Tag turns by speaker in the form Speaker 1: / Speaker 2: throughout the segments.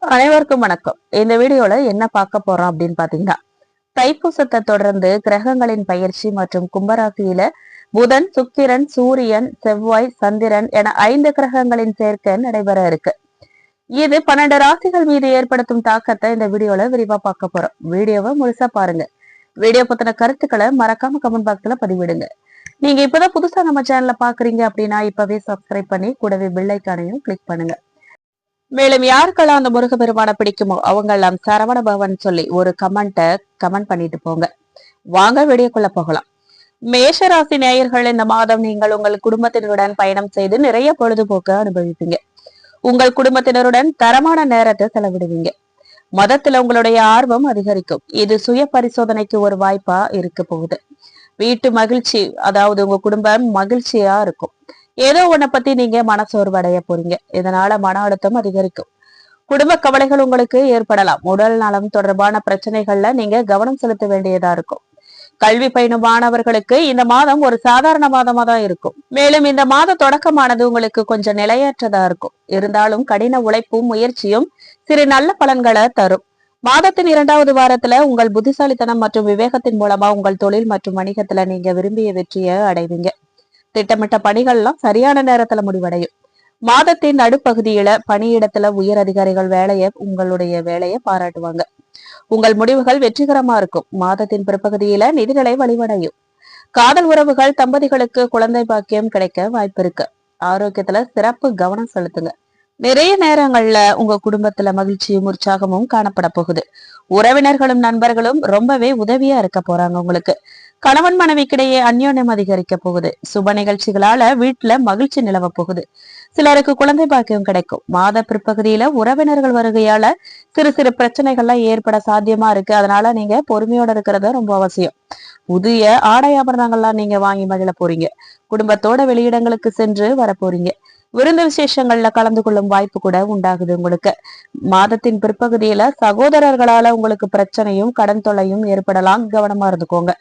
Speaker 1: அனைவருக்கும் வணக்கம். இந்த வீடியோல என்ன பார்க்க போறோம் அப்படின்னு பாத்தீங்கன்னா, தைப்பூசத்தை தொடர்ந்து கிரகங்களின் பயிற்சி மற்றும் கும்பராசியில புதன், சுக்கிரன், சூரியன், செவ்வாய், சந்திரன் என 5 கிரகங்களின் சேர்க்கை நடைபெற இருக்கு. இது 12 ராசிகள் மீது ஏற்படுத்தும் தாக்கத்தை இந்த வீடியோல விரிவா பார்க்க போறோம். வீடியோவை முழுசா பாருங்க. வீடியோ பத்தின கருத்துக்களை மறக்காம கமெண்ட் பாக்ஸ்ல பதிவிடுங்க. நீங்க இப்பதான் புதுசா நம்ம சேனல்ல பாக்குறீங்க அப்படின்னா இப்பவே சப்ஸ்கிரைப் பண்ணி கூடவே பெல் ஐக்கானையும் கிளிக் பண்ணுங்க. மேலும் யாருக்கெல்லாம் அந்த முருகப்பெருமான பிடிக்குமோ அவங்க எல்லாம் சரவண பவன் சொல்லி ஒரு கமெண்ட் பண்ணிட்டு போங்க. வாங்க வீடியோக்குள்ள போகலாம். மேஷராசி நேயர்கள், இந்த மாதம் நீங்கள் உங்கள் குடும்பத்தினருடன் பயணம் செய்து நிறைய பொழுதுபோக்கு அனுபவிப்பீங்க. உங்கள் குடும்பத்தினருடன் தரமான நேரத்தை செலவிடுவீங்க. மதத்துல உங்களுடைய ஆர்வம் அதிகரிக்கும். இது சுய பரிசோதனைக்கு ஒரு வாய்ப்பா இருக்க போகுது. வீட்டு மகிழ்ச்சி, அதாவது உங்க குடும்பம் மகிழ்ச்சியா இருக்கும். ஏதோ உன்னை பத்தி நீங்க மனசோர்வு அடைய போறீங்க. இதனால மன அழுத்தம் அதிகரிக்கும். குடும்ப கவலைகள் உங்களுக்கு ஏற்படலாம். உடல் நலம் தொடர்பான பிரச்சனைகள்ல நீங்க கவனம் செலுத்த வேண்டியதா இருக்கும். கல்வி பயிலும் மாணவர்களுக்கு இந்த மாதம் ஒரு சாதாரண மாதமா தான் இருக்கும். மேலும் இந்த மாத தொடக்கமானது உங்களுக்கு கொஞ்சம் நிலையற்றதா இருக்கும். இருந்தாலும் கடின உழைப்பும் முயற்சியும் சிறு நல்ல பலன்களை தரும். மாதத்தின் 2வது வாரத்துல உங்கள் புத்திசாலித்தனம் மற்றும் விவேகத்தின் மூலமா உங்கள் தொழில் மற்றும் வணிகத்துல நீங்க விரும்பிய வெற்றியை அடைவீங்க. திட்டமிட்ட பணிகள்லாம் சரியான நேரத்துல முடிவடையும். மாதத்தின் நடுப்பகுதியில பணியிடத்துல உயர் அதிகாரிகள் உங்களுடைய வேலையை பாராட்டுவாங்க. உங்கள் முடிவுகள் வெற்றிகரமா இருக்கும். மாதத்தின் பிற்பகுதியில நிதிநிலை வலிவடையும். காதல் உறவுகள் தம்பதிகளுக்கு குழந்தை பாக்கியம் கிடைக்க வாய்ப்பு இருக்கு. ஆரோக்கியத்துல சிறப்பு கவனம் செலுத்துங்க. நிறைய நேரங்கள்ல உங்க குடும்பத்துல மகிழ்ச்சியும் உற்சாகமும் காணப்பட போகுது. உறவினர்களும் நண்பர்களும் ரொம்பவே உதவியா இருக்க போறாங்க உங்களுக்கு. கணவன் மனைவிக்கிடையே அந்யோன்யம் அதிகரிக்க போகுது. சுப நிகழ்ச்சிகளால வீட்டுல மகிழ்ச்சி நிலவ போகுது. சிலருக்கு குழந்தை பாக்கியம் கிடைக்கும். மாத பிற்பகுதியில உறவினர்கள் வருகையால சிறு சிறு பிரச்சனைகள்லாம் ஏற்பட சாத்தியமா இருக்கு. அதனால நீங்க பொறுமையோட இருக்கிறது ரொம்ப அவசியம். புதிய ஆடை ஆபரணங்கள்லாம் நீங்க வாங்கி மகிழ போறீங்க. குடும்பத்தோட வெளியிடங்களுக்கு சென்று வர போறீங்க. விருந்து விசேஷங்கள்ல கலந்து கொள்ளும் வாய்ப்பு கூட உண்டாகுது உங்களுக்கு. மாதத்தின் பிற்பகுதியில சகோதரர்களால உங்களுக்கு பிரச்சனையும் கடன் தொல்லையும் ஏற்படலாம். கவனமா இருந்துக்கோங்க.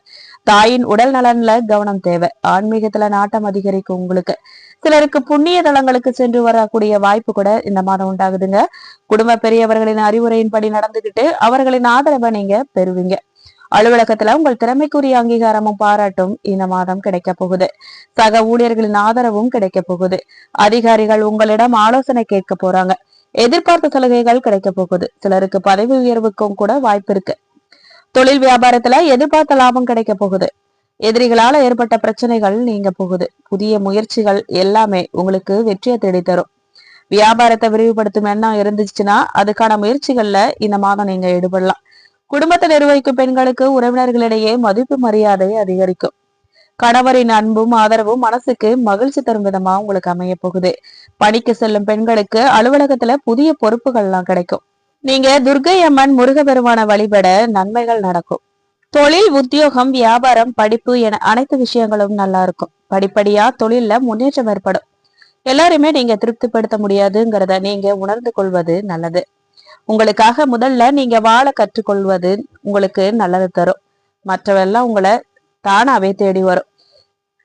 Speaker 1: தாயின் உடல் நலன்ல கவனம் தேவை. ஆன்மீகத்துல நாட்டம் அதிகரிக்கும் உங்களுக்கு. சிலருக்கு புண்ணிய தலங்களுக்கு சென்று வரக்கூடிய வாய்ப்பு கூட இந்த மாதம் உண்டாகுதுங்க. குடும்ப பெரியவர்களின் அறிவுரையின்படி நடந்துகிட்டு அவர்களின் ஆதரவை நீங்க பெறுவீங்க. அலுவலகத்துல உங்கள் திறமைக்குரிய அங்கீகாரமும் பாராட்டும் இந்த மாதம் கிடைக்க போகுது. சக ஊழியர்களின் ஆதரவும் கிடைக்க போகுது. அதிகாரிகள் உங்களிடம் ஆலோசனை கேட்க போறாங்க. எதிர்பார்த்த சலுகைகள் கிடைக்க போகுது. சிலருக்கு பதவி உயர்வுக்கும் கூட வாய்ப்பு இருக்கு. தொழில் வியாபாரத்துல எதிர்பார்த்த லாபம் கிடைக்க போகுது. எதிரிகளால ஏற்பட்ட பிரச்சனைகள் நீங்க போகுது. புதிய முயற்சிகள் எல்லாமே உங்களுக்கு வெற்றியை தேடித்தரும். வியாபாரத்தை விரிவுபடுத்தும் எண்ணம் இருந்துச்சுன்னா அதுக்கான முயற்சிகள்ல இந்த மாதம் நீங்க ஈடுபடலாம். குடும்பத்தை நிர்வகிக்கும் பெண்களுக்கு உறவினர்களிடையே மதிப்பு மரியாதை அதிகரிக்கும். கணவரின் அன்பும் ஆதரவும் மனசுக்கு மகிழ்ச்சி தரும் விதமா உங்களுக்கு அமைய போகுது. பணிக்கு செல்லும் பெண்களுக்கு அலுவலகத்துல புதிய பொறுப்புகள் எல்லாம் கிடைக்கும். நீங்க துர்க்கை அம்மன் முருகப்பெருமான வழிபட நன்மைகள் நடக்கும். தொழில், உத்தியோகம், வியாபாரம், படிப்பு என அனைத்து விஷயங்களும் நல்லா இருக்கும். படிப்படியா தொழில்ல முன்னேற்றம் ஏற்படும். எல்லாருமே நீங்க திருப்திப்படுத்த முடியாதுங்கிறத நீங்க உணர்ந்து கொள்வது நல்லது. உங்களுக்காக முதல்ல நீங்க வாழ கற்றுக்கொள்வது உங்களுக்கு நல்லது தரும். மற்றவெல்லாம் உங்களை தானாவே தேடி வரும்.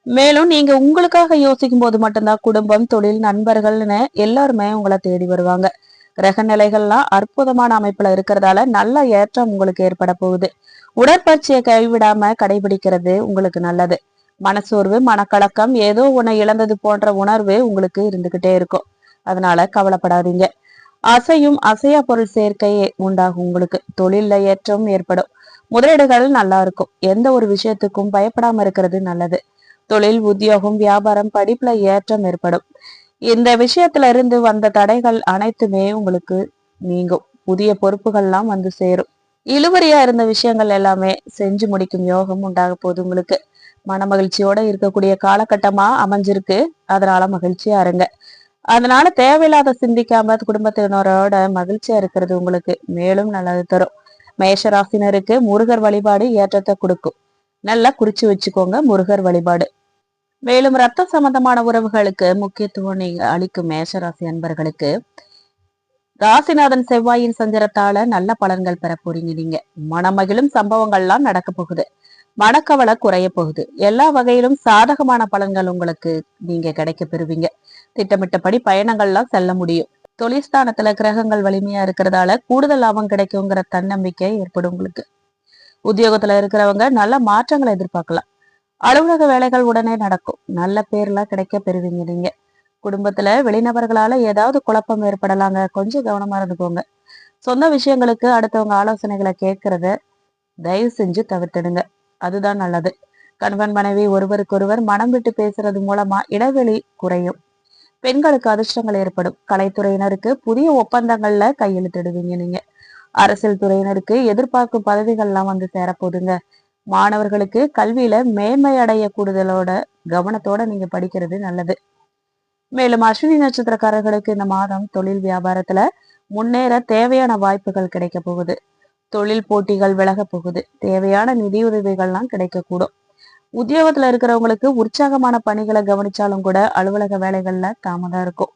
Speaker 1: மேலும் நீங்க உங்களுக்காக யோசிக்கும் போது மட்டும்தான் குடும்பம், தொழில், நண்பர்கள்னு எல்லாருமே உங்களை தேடி வருவாங்க. கிரக நிலைகள்லாம் அற்புதமான அமைப்புல இருக்கிறதால நல்ல ஏற்றம் உங்களுக்கு ஏற்பட போகுது. உடற்பயிற்சியை கைவிடாம கடைபிடிக்கிறது உங்களுக்கு நல்லது. மனசோர்வு, மனக்கலக்கம், ஏதோ உன்னை இழந்தது போன்ற உணர்வு உங்களுக்கு இருந்துகிட்டே இருக்கும். அதனால கவலைப்படாதீங்க. அசையும் அசையா பொருள் சேர்க்கை உண்டாகும் உங்களுக்கு. தொழில்ல ஏற்றம் ஏற்படும். முதலீடுகள் நல்லா இருக்கும். எந்த ஒரு விஷயத்துக்கும் பயப்படாம இருக்கிறது நல்லது. தொழில், உத்தியோகம், வியாபாரம், படிப்புல ஏற்றம் ஏற்படும். இந்த விஷயத்துல இருந்து வந்த தடைகள் அனைத்துமே உங்களுக்கு நீங்கும். புதிய பொறுப்புகள்லாம் வந்து சேரும். இழுவறியா இருந்த விஷயங்கள் எல்லாமே செஞ்சு முடிக்கும் யோகம் உண்டாக போகுது உங்களுக்கு. மன மகிழ்ச்சியோட இருக்கக்கூடிய காலகட்டமா அமைஞ்சிருக்கு. அதனால மகிழ்ச்சியா இருங்க. அதனால தேவையில்லாத சிந்திக்காம குடும்பத்தினரோட மகிழ்ச்சியா இருக்கிறது உங்களுக்கு மேலும் நல்லது தரும். மேஷராசினருக்கு முருகர் வழிபாடு ஏற்றத்தை கொடுக்கும். நல்லா குறிச்சு வச்சுக்கோங்க முருகர் வழிபாடு. மேலும் ரத்த சம்பந்தமான உறவுகளுக்கு முக்கியத்துவம் நீங்க அளிக்கும் மேஷராசி அன்பர்களுக்கு ராசிநாதன் செவ்வாயின் சஞ்சரத்தால நல்ல பலன்கள் பெற போறீங்க. நீங்க மனமகிழும் சம்பவங்கள்லாம் நடக்க போகுது. மனக்கவலை குறைய போகுது. எல்லா வகையிலும் சாதகமான பலன்கள் உங்களுக்கு நீங்க கிடைக்க பெறுவீங்க. திட்டமிட்டபடி பயணங்கள்லாம் செல்ல முடியும். தொழிற்ஸ்தானத்துல கிரகங்கள் வலிமையா இருக்கிறதால கூடுதல் லாபம் கிடைக்குங்கிற தன்னம்பிக்கை ஏற்படும் உங்களுக்கு. உத்தியோகத்துல இருக்கிறவங்க நல்ல மாற்றங்களை எதிர்பார்க்கலாம். அலுவலக வேலைகள் உடனே நடக்கும். நல்ல பேர்லாம் கிடைக்க பெறுவீங்க நீங்க. குடும்பத்துல வெளிநபர்களால ஏதாவது குழப்பம் ஏற்படலாங்க, கொஞ்சம் கவனமா இருந்துக்கோங்க. சொந்த விஷயங்களுக்கு அடுத்தவங்க ஆலோசனைகளை கேட்கறத தயவு செஞ்சு தவிர்த்திடுங்க. அதுதான் நல்லது. கணவன் மனைவி ஒருவருக்கொருவர் மனம் விட்டு பேசுறது மூலமா இடைவெளி குறையும். பெண்களுக்கு அதிர்ஷ்டங்கள் ஏற்படும். கலைத்துறையினருக்கு புதிய ஒப்பந்தங்கள்ல கையெழுத்திடுவீங்க நீங்க. அரசியல் துறையினருக்கு எதிர்பார்க்கும் பதவிகள்லாம் வந்து சேரப்போகுதுங்க. மாணவர்களுக்கு கல்வியில மேன்மை அடைய கூடுதலோட கவனத்தோட நீங்க படிக்கிறது நல்லது. மேலும் அஸ்வினி நட்சத்திரக்காரர்களுக்கு இந்த மாதம் தொழில் வியாபாரத்துல முன்னேற தேவையான வாய்ப்புகள் கிடைக்க போகுது. தொழில் போட்டிகள் விலக போகுது. தேவையான நிதியுதவிகள்லாம் கிடைக்கக்கூடும். உத்தியோகத்துல இருக்கிறவங்களுக்கு உற்சாகமான பணிகளை கவனிச்சாலும் கூட அலுவலக வேலைகள்ல தாமதம் இருக்கும்.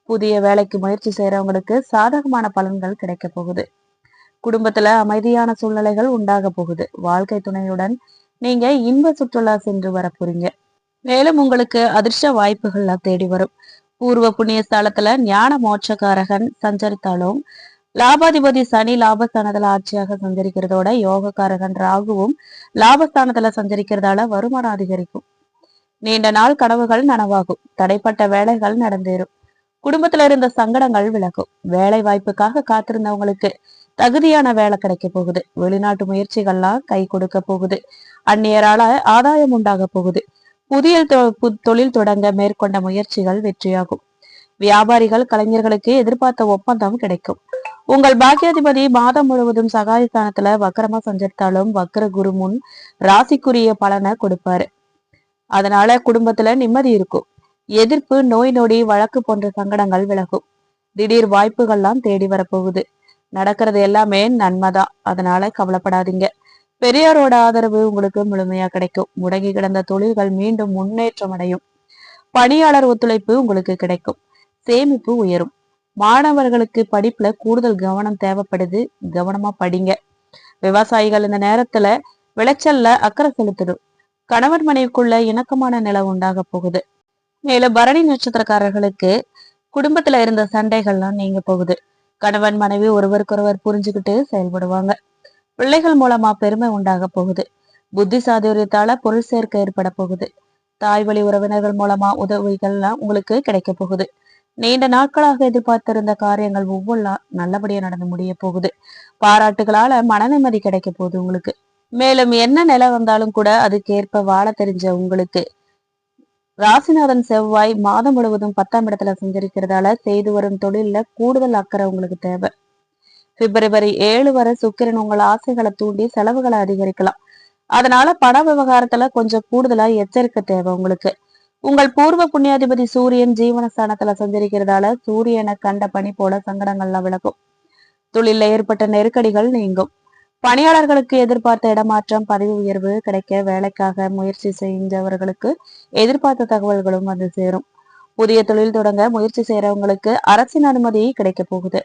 Speaker 1: புதிய வேலைக்கு முயற்சி செய்யறவங்களுக்கு சாதகமான பலன்கள் கிடைக்க போகுது. குடும்பத்துல அமைதியான சூழ்நிலைகள் உண்டாக போகுது. வாழ்க்கை துணையுடன் நீங்க இன்ப சுற்றுலா சென்று வர போறீங்க. மேலும் உங்களுக்கு அதிர்ஷ்ட வாய்ப்புகள்லாம் தேடி வரும். பூர்வ புண்ணிய ஸ்தலத்துல ஞான மோட்சக்காரகன் சஞ்சரித்தாலும் லாபாதிபதி சனி லாபஸ்தானத்துல ஆட்சியாக சஞ்சரிக்கிறதோட யோகக்காரகன் ராகுவும் லாபஸ்தானத்துல சஞ்சரிக்கிறதால வருமானம் அதிகரிக்கும். நீண்ட நாள் கனவுகள் நனவாகும். தடைப்பட்ட வேலைகள் நடந்தேறும். குடும்பத்துல இருந்த சங்கடங்கள் விலகும். வேலை வாய்ப்புக்காக காத்திருந்தவங்களுக்கு தகுதியான வேலை கிடைக்க போகுது. வெளிநாட்டு முயற்சிகள்லாம் கை கொடுக்க போகுது. அந்நியரால ஆதாயம் உண்டாக போகுது. புதிய தொழில் தொடங்க மேற்கொண்ட முயற்சிகள் வெற்றியாகும். வியாபாரிகள் கலைஞர்களுக்கு எதிர்பார்த்த ஒப்பந்தம் கிடைக்கும். உங்கள் பாக்கியாதிபதி மாதம் முழுவதும் சகாயஸ்தானத்துல வக்கரமா சஞ்சரித்தாலும் வக்கர குரு முன் ராசிக்குரிய பலனை கொடுப்பாரு. அதனால குடும்பத்துல நிம்மதி இருக்கும். எதிர்ப்பு, நோய் நொடி, வழக்கு போன்ற சங்கடங்கள் விலகும். திடீர் வாய்ப்புகள்லாம் தேடி வரப்போகுது. நடக்கிறது எல்லாமே நன்மைதான். அதனால கவலைப்படாதீங்க. பெரியாரோட ஆதரவு உங்களுக்கு முழுமையா கிடைக்கும். முடங்கி கிடந்த தொழில்கள் மீண்டும் முன்னேற்றம் அடையும். பணியாளர் ஒத்துழைப்பு உங்களுக்கு கிடைக்கும். சேமிப்பு உயரும். மாணவர்களுக்கு படிப்புல கூடுதல் கவனம் தேவைப்படுது. கவனமா படிங்க. விவசாயிகள் இந்த நேரத்துல விளைச்சல்ல அக்கறை செலுத்தணும். கணவன் மனைவிக்குள்ள இணக்கமான நிலை உண்டாக போகுது. மேலும் பரணி நட்சத்திரக்காரர்களுக்கு குடும்பத்துல இருந்த சண்டைகள்லாம் நீங்க போகுது. கணவன் மனைவி ஒருவருக்கொருவர் புரிஞ்சுக்கிட்டு செயல்படுவாங்க. பிள்ளைகள் மூலமா பெருமை உண்டாக போகுது. புத்தி சாதுரியத்தால பொருள் சேர்க்கை ஏற்பட போகுது. தாய் வழி உறவினர்கள் மூலமா உதவிகள்லாம் உங்களுக்கு கிடைக்க போகுது. நீண்ட நாட்களாக எதிர்பார்த்திருந்த காரியங்கள் ஒவ்வொன்றா நல்லபடியா நடந்து முடிய போகுது. பாராட்டுகளால மன நிம்மதி கிடைக்க போகுது உங்களுக்கு. மேலும் என்ன நிலை வந்தாலும் கூட அதுக்கேற்ப வாழ தெரிஞ்ச உங்களுக்கு ராசிநாதன் செவ்வாய் மாதம் முழுவதும் 10ஆம் இடத்துல சஞ்சரிக்கிறதால செய்து வரும் தொழில்ல கூடுதல் அக்கறை உங்களுக்கு தேவை. பிப்ரவரி 7 வரை சுக்கிரன் உங்கள் ஆசைகளை தூண்டி செலவுகளை அதிகரிக்கலாம். அதனால பண விவகாரத்துல கொஞ்சம் கூடுதலா எச்சரிக்கை தேவை உங்களுக்கு. உங்கள் பூர்வ புண்ணியாதிபதி சூரியன் ஜீவனஸ்தானத்துல சஞ்சரிக்கிறதால சூரியனை கண்ட பனி போல சங்கடங்கள்லாம் விலகும். தொழில ஏற்பட்ட நெருக்கடிகள் நீங்கும். பணியாளர்களுக்கு எதிர்பார்த்த இடமாற்றம், பதவி உயர்வு கிடைக்க வேலைக்காக முயற்சி செஞ்சவர்களுக்கு எதிர்பார்த்த தகவல்களும் வந்து சேரும். புதிய தொழில் தொடங்க முயற்சி செய்யறவங்களுக்கு அரசின் அனுமதி கிடைக்க போகுது.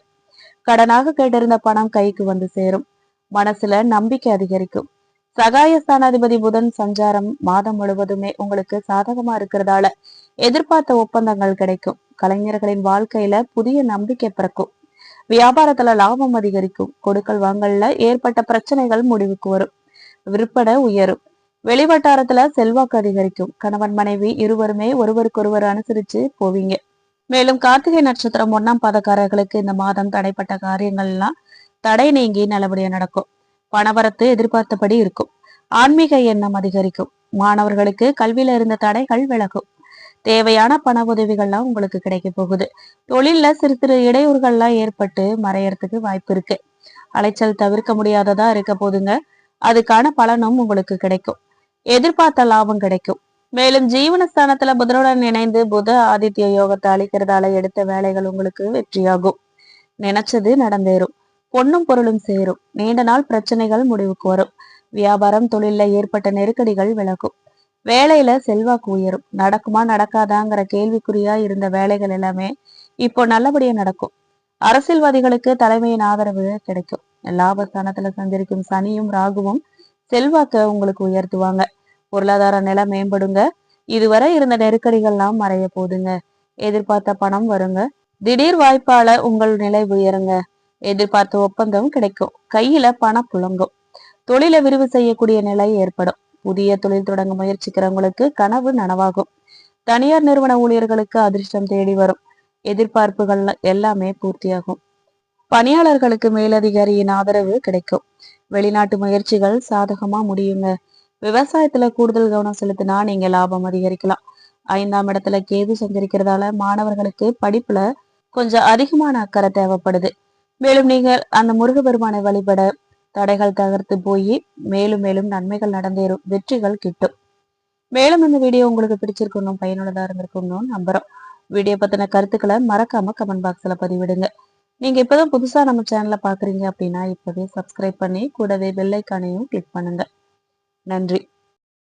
Speaker 1: கடனாக கேட்டிருந்த பணம் கைக்கு வந்து சேரும். மனசுல நம்பிக்கை அதிகரிக்கும். சகாயஸ்தானாதிபதி புதன் சஞ்சாரம் மாதம் முழுவதுமே உங்களுக்கு சாதகமா இருக்கிறதால எதிர்பார்த்த ஒப்பந்தங்கள் கிடைக்கும். கலைஞர்களின் வாழ்க்கையில புதிய நம்பிக்கை பிறக்கும். வியாபாரத்துல லாபம் அதிகரிக்கும். கொடுக்கல் வாங்கல்ல ஏற்பட்ட பிரச்சனைகள் முடிவுக்கு வரும். விற்பனை உயரும். வெளிவட்டாரத்துல செல்வாக்கு அதிகரிக்கும். கணவன் மனைவி இருவருமே ஒருவருக்கொருவர் அனுசரிச்சு போவீங்க. மேலும் கார்த்திகை நட்சத்திரம் 1ஆம் பாதக்காரர்களுக்கு இந்த மாதம் தடைப்பட்ட காரியங்கள்லாம் தடை நீங்கி நல்லபடியா நடக்கும். பணவரத்து எதிர்பார்த்தபடி இருக்கும். ஆன்மீக எண்ணம் அதிகரிக்கும். மாணவர்களுக்கு கல்வியில இருந்த தடைகள் விலகும். தேவையான பண உதவிகள்லாம் உங்களுக்கு கிடைக்க போகுது. தொழில்ல சிறு சிறு இடையூறுகள்லாம் ஏற்பட்டு மறையறதுக்கு வாய்ப்பு இருக்கு. அலைச்சல் தவிர்க்க முடியாததா இருக்க போதுங்க. அதுக்கான பலனும் உங்களுக்கு கிடைக்கும். எதிர்பார்த்த லாபம் கிடைக்கும். மேலும் ஜீவனஸ்தானத்துல புதனுடன் இணைந்து புத ஆதித்ய யோகத்தை அளிக்கிறதால எடுத்த வேலைகள் உங்களுக்கு வெற்றியாகும். நினைச்சது நடந்தேறும். பொன்னும் பொருளும் சேரும். நீண்ட நாள் பிரச்சனைகள் முடிவுக்கு வரும். வியாபாரம் தொழில ஏற்பட்ட நெருக்கடிகள் விலகும். வேலையில செல்வாக்கு உயரும். நடக்குமா நடக்காதாங்கிற கேள்விக்குறியா இருந்த வேலைகள் எல்லாமே இப்போ நல்லபடியா நடக்கும். அரசியல்வாதிகளுக்கு தலைமையின் ஆதரவு கிடைக்கும். லாபஸ்தானத்துல சஞ்சரிக்கும் சனியும் ராகுவும் செல்வாக்க உங்களுக்கு உயர்த்துவாங்க. பொருளாதார நிலை மேம்படுங்க. இதுவரை இருந்த நெருக்கடிகள்லாம் மறைய போதுங்க. எதிர்பார்த்த பணம் வருங்க. திடீர் வாய்ப்பால உங்கள் நிலை உயருங்க. எதிர்பார்த்த ஒப்பந்தம் கிடைக்கும். கையில பணம் புழங்கும். தொழிலை விரிவு செய்யக்கூடிய நிலை ஏற்படும். புதிய தொழில் தொடங்க முயற்சிக்கிறவங்களுக்கு கனவு நனவாகும். தனியார் நிறுவன ஊழியர்களுக்கு அதிர்ஷ்டம் தேடி வரும். எதிர்பார்ப்புகள் எல்லாமே பூர்த்தியாகும். பணியாளர்களுக்கு மேலதிகாரியின் ஆதரவு கிடைக்கும். வெளிநாட்டு முயற்சிகள் சாதகமா முடியுங்க. விவசாயத்துல கூடுதல் கவனம் செலுத்தினா நீங்க லாபம் அதிகரிக்கலாம். 5ஆம் இடத்துல கேது சஞ்சரிக்கிறதால மாணவர்களுக்கு படிப்புல கொஞ்சம் அதிகமான அக்கறை தேவைப்படுது. மேலும் நீங்கள் அந்த முருகபெருமானை வழிபட தடைகள் தகர்த்து போய் மேலும் மேலும் நன்மைகள் நடந்தேறும். வெற்றிகள் கிட்டும். மேலும் இந்த வீடியோ உங்களுக்கு பிடிச்சிருக்கணும், பயனுள்ளதா இருந்திருக்கணும் நம்புறோம். வீடியோ பத்தின கருத்துக்களை மறக்காம கமெண்ட் பாக்ஸ்ல பதிவிடுங்க. நீங்க இப்பதான் புதுசா நம்ம சேனலை பாக்குறீங்க அப்படின்னா இப்பவே சப்ஸ்கிரைப் பண்ணி கூடவே பெல் ஐக்கானையும் கிளிக் பண்ணுங்க. நன்றி.